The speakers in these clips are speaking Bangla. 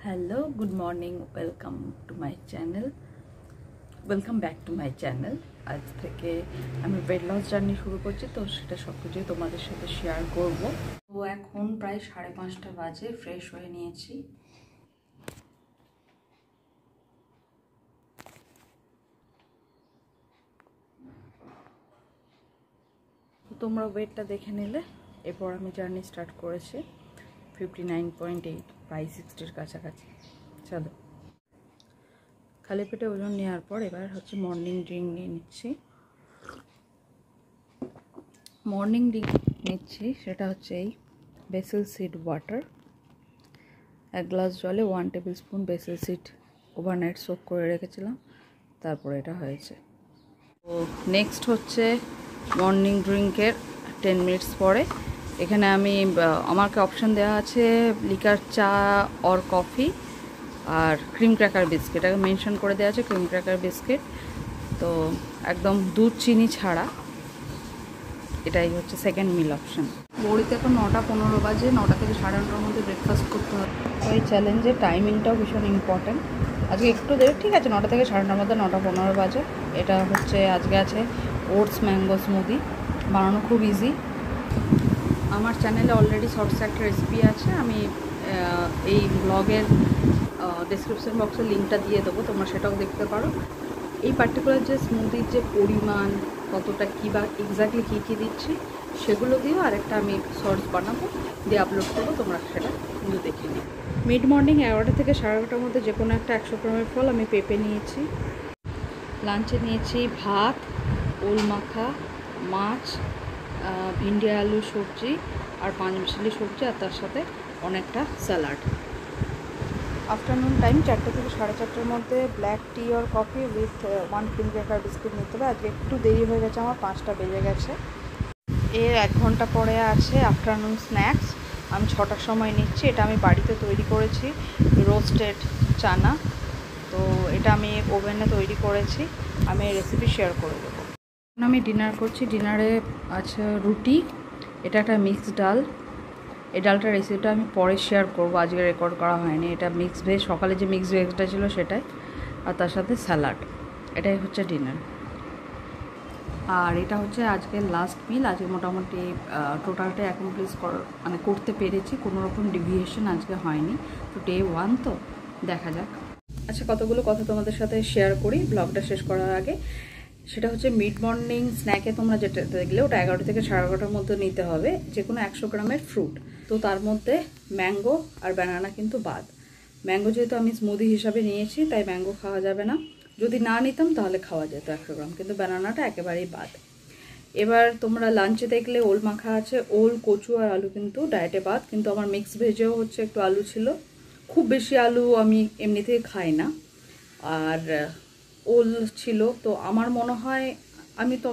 Hello, good morning, welcome to my channel, welcome back to my channel. আজ থেকে আমি ওয়েট লস জার্নি শুরু করছি, তো সেটা সব কিছুই তোমাদের সাথে শেয়ার করব। তো এখন প্রায় 5:30 বাজে, ফ্রেশ হয়ে নিয়েছি। তোমরা ওয়েটটা দেখে নিলে। এরপর আমি জার্নি স্টার্ট করেছি 59.8, প্রায় 60-র কাছাকাছি। চলো, খালি পেটে ওজন নেওয়ার পর এবার হচ্ছে মর্নিং ড্রিঙ্ক নিয়ে নিচ্ছি। মর্নিং ড্রিঙ্ক নিচ্ছি, সেটা হচ্ছে এই বেসিল সিড ওয়াটার। 1 গ্লাস জলে 1 table spoon basil seed overnight soak করে রেখেছিলাম, তারপরে এটা হয়েছে। তো নেক্সট হচ্ছে মর্নিং ড্রিঙ্কের 10 মিনিটস পরে এখানে আমি আমাকে অপশান দেওয়া আছে লিকার চা অর কফি আর ক্রিম ক্র্যাকার বিস্কিট। এটাকে মেনশন করে দেওয়া আছে ক্রিম ক্র্যাকার বিস্কিট। তো একদম দুধ চিনি ছাড়া, এটাই হচ্ছে সেকেন্ড মিল অপশান। বড়িতে এখন 9:15 বাজে। 9টা থেকে 9:30-র মধ্যে ব্রেকফাস্ট করতে হবে। তো এই চ্যালেঞ্জের টাইমিংটাও ভীষণ ইম্পর্ট্যান্ট। আজকে একটু দেরি, ঠিক আছে, 9টা থেকে 9:30-র মধ্যে, 9:15 বাজে। এটা হচ্ছে আজকে আছে ওটস ম্যাঙ্গো স্মুদি, বানানো খুব ইজি। আমার চ্যানেলে অলরেডি শর্টস একটা রেসিপি আছে, আমি এই ব্লগের ডেসক্রিপশন বক্সে লিঙ্কটা দিয়ে দেবো, তোমরা সেটাও দেখতে পারো। এই পার্টিকুলার যে স্মুদির যে পরিমাণ কতটা কী বা এক্স্যাক্টলি কী কী দিচ্ছি সেগুলো দিয়েও আরেকটা আমি শর্টস বানাবো, দিয়ে আপলোড করবো, তোমরা সেটা কিন্তু দেখে নিও। মিড মর্নিং 11টা থেকে 11:30-র মধ্যে যে কোনো একটা 100 গ্রামের ফল আমি পেঁপে নিয়েছি। লাঞ্চে নিয়েছি ভাত, ওল মাখা, মাছ, ভিন্ডি আলু সবজি আর 5 মিশালি সবজি, আর তার সাথে অনেকটা স্যালাড। আফটারনুন টাইম 4টা থেকে 4:30-র মধ্যে black tea or coffee with 1 cream cracker biscuit নিতে হবে। আজকে একটু দেরি হয়ে গেছে, আমার 5টা বেজে গেছে। এর 1 ঘন্টা পরে আছে আফটারনুন স্ন্যাক্স, আমি 6টার সময় নিচ্ছি। এটা আমি বাড়িতে তৈরি করেছি, রোস্টেড চানা। তো এটা আমি ওভেনে তৈরি করেছি, আমি এই রেসিপি শেয়ার করে দেবো। আমি ডিনার করছি। ডিনারে আছে রুটি, এটা একটা মিক্সড ডাল। এই ডালটার রেসিপিটা আমি পরে শেয়ার করবো, আজকে রেকর্ড করা হয়নি। এটা মিক্স ভেজ, সকালে যে মিক্স ভেজটা ছিল সেটাই, আর তার সাথে স্যালাড। এটাই হচ্ছে ডিনার। আর এটা হচ্ছে আজকের লাস্ট মিল। আজকে মোটামুটি টোটালটা অ্যাকমপ্লিশ করতে পেরেছি, কোনো রকম ডিভিয়েশন আজকে হয়নি। তো ডে 1, তো দেখা যাক। আচ্ছা, কতগুলো কথা তোমাদের সাথে শেয়ার করি ব্লগটা শেষ করার আগে। সেটা হচ্ছে মিড মর্নিং স্ন্যাকে তোমরা যেটা দেখলে ওটা 11টা থেকে 11:30-র মধ্যে নিতে হবে, যে কোনো 100 গ্রামের ফ্রুট। তো তার মধ্যে ম্যাঙ্গো আর ব্যানানা কিন্তু বাদ। ম্যাঙ্গো যেহেতু আমি স্মুদি হিসাবে নিয়েছি, তাই ম্যাঙ্গো খাওয়া যাবে না। যদি না নিতাম তাহলে খাওয়া যেত 100 গ্রাম, কিন্তু ব্যানানাটা একেবারেই বাদ। এবার তোমরা লাঞ্চে দেখলে ওল মাখা আছে। ওল, কচু আর আলু কিন্তু ডায়েটে বাদ, কিন্তু আমার মিক্স ভেজেও হচ্ছে একটু আলু ছিল। খুব বেশি আলু আমি এমনিতেই খাই না, আর ওল ছিল। তো আমার মনে হয় আমি তো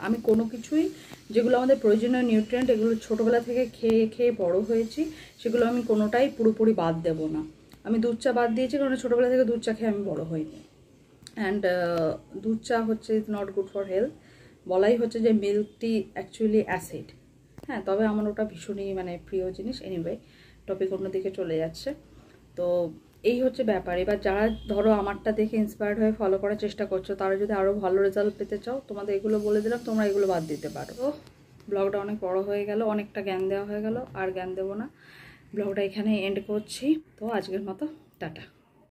আমি কোনো কিছুই, যেগুলো আমাদের প্রয়োজনীয় নিউট্রিয়েন্ট, এগুলো ছোটোবেলা থেকে খেয়ে খেয়ে বড়ো হয়েছি, সেগুলো আমি কোনোটাই পুরোপুরি বাদ দেবো না। আমি দুধ চা বাদ দিয়েছি, কারণ ছোটোবেলা থেকে দুধ চা খেয়ে আমি বড়ো হইনি। অ্যান্ড দুধ চা হচ্ছে is not good for health. বলাই হচ্ছে যে মিল্ক টি অ্যাকচুয়ালি অ্যাসিড। হ্যাঁ, তবে আমার ওটা ভীষণই প্রিয় জিনিস। এনিওয়ে, টপিক অন্যদিকে চলে যাচ্ছে। তো এই হচ্ছে ব্যাপার। এবার যারা ধরো আমারটা দেখে ইন্সপায়ার্ড হয়ে ফলো করার চেষ্টা করছো, তারা যদি আরও ভালো রেজাল্ট পেতে চাও, তোমাদের এগুলো বলে দিলাম, তোমরা এগুলো বাদ দিতে পারো। তো ব্লগটা অনেক বড় হয়ে গেল, অনেকটা জ্ঞান দেওয়া হয়ে গেল, আর জ্ঞান দেবো না। ব্লগটা এখানে এন্ড করছি। তো আজকের মতো টাটা।